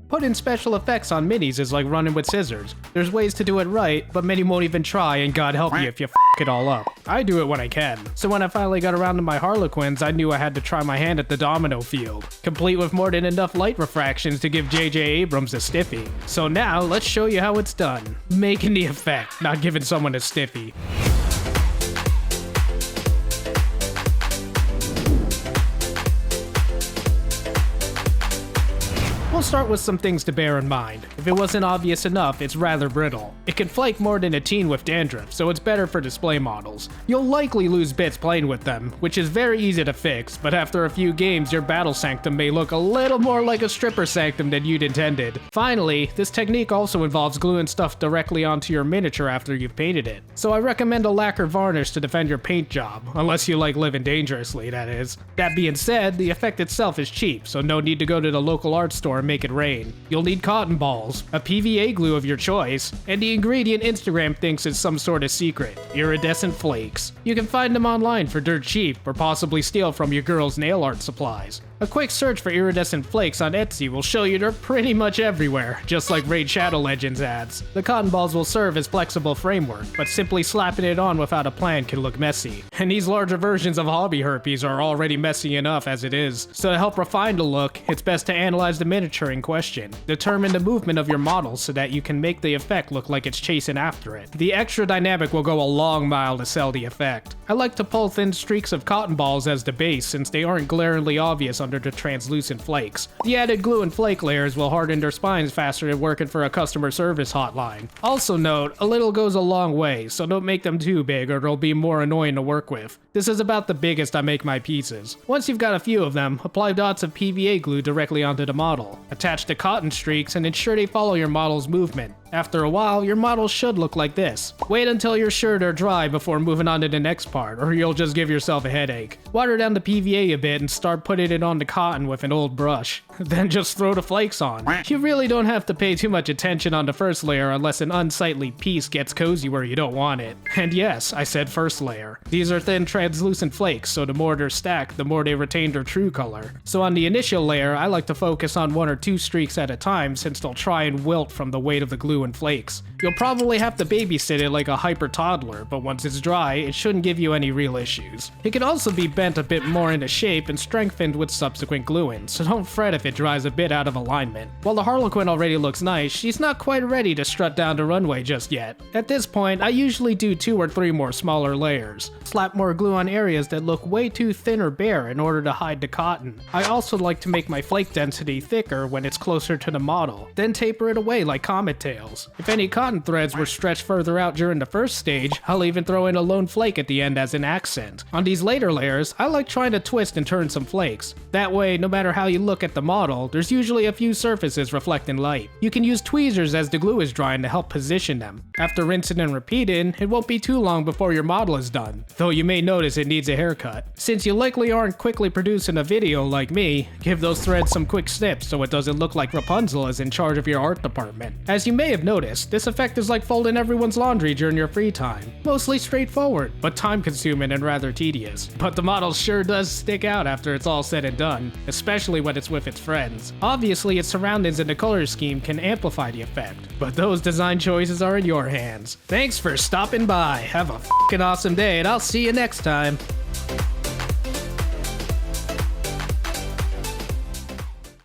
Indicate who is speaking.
Speaker 1: Putting special effects on minis is like running with scissors. There's ways to do it right, but many won't even try, and God help you if you f it all up. I do it when I can. So when I finally got around to my Harlequins, I knew I had to try my hand at the domino field, complete with more than enough light refractions to give J.J. Abrams a stiffy. So now, let's show you how it's done. Making the effect, not giving someone a stiffy. We'll start with some things to bear in mind. If it wasn't obvious enough, it's rather brittle. It can flake more than a teen with dandruff, so it's better for display models. You'll likely lose bits playing with them, which is very easy to fix, but after a few games your battle sanctum may look a little more like a stripper sanctum than you'd intended. Finally, this technique also involves gluing stuff directly onto your miniature after you've painted it, so I recommend a lacquer varnish to defend your paint job, unless you like living dangerously, that is. That being said, the effect itself is cheap, so no need to go to the local art store and make it rain. You'll need cotton balls, a PVA glue of your choice, and the ingredient Instagram thinks is some sort of secret, Iridescent Flakes. You can find them online for dirt cheap, or possibly steal from your girl's nail art supplies. A quick search for Iridescent Flakes on Etsy will show you they're pretty much everywhere, just like Raid Shadow Legends ads. The cotton balls will serve as flexible framework, but simply slapping it on without a plan can look messy. And these larger versions of hobby herpes are already messy enough as it is, so to help refine the look, it's best to analyze the miniature in question. Determine the movement of your model so that you can make the effect look like it's chasing after it. The extra dynamic will go a long mile to sell the effect. I like to pull thin streaks of cotton balls as the base since they aren't glaringly obvious under the translucent flakes. The added glue and flake layers will harden their spines faster than working for a customer service hotline. Also note, a little goes a long way, so don't make them too big or they'll be more annoying to work with. This is about the biggest I make my pieces. Once you've got a few of them, apply dots of PVA glue directly onto the model. Attach the cotton streaks and ensure they follow your model's movement. After a while, your model should look like this. Wait until you're sure they're dry before moving on to the next part, or you'll just give yourself a headache. Water down the PVA a bit and start putting it on the cotton with an old brush. Then just throw the flakes on. You really don't have to pay too much attention on the first layer unless an unsightly piece gets cozy where you don't want it. And yes, I said first layer. These are thin translucent flakes, so the more they're stacked, the more they retain their true color. So on the initial layer, I like to focus on 1 or 2 streaks at a time since they'll try and wilt from the weight of the glue and flakes. You'll probably have to babysit it like a hyper toddler, but once it's dry, it shouldn't give you any real issues. It can also be bent a bit more into shape and strengthened with subsequent gluing, so don't fret if it dries a bit out of alignment. While the Harlequin already looks nice, she's not quite ready to strut down the runway just yet. At this point, I usually do 2 or 3 more smaller layers. Slap more glue on areas that look way too thin or bare in order to hide the cotton. I also like to make my flake density thicker when it's closer to the model, then taper it away like comet tails. If any cotton threads were stretched further out during the first stage, I'll even throw in a lone flake at the end as an accent. On these later layers, I like trying to twist and turn some flakes. That way, no matter how you look at the model, there's usually a few surfaces reflecting light. You can use tweezers as the glue is drying to help position them. After rinsing and repeating, it won't be too long before your model is done, though you may notice it needs a haircut. Since you likely aren't quickly producing a video like me, give those threads some quick snips so it doesn't look like Rapunzel is in charge of your art department. As you may have noticed, this effect is like folding everyone's laundry during your free time. Mostly straightforward, but time-consuming and rather tedious. But the model sure does stick out after it's all said and done, especially when it's with its friends. Obviously, its surroundings and the color scheme can amplify the effect, but those design choices are in your hands. Thanks for stopping by. Have a f***ing awesome day, and I'll see you next time.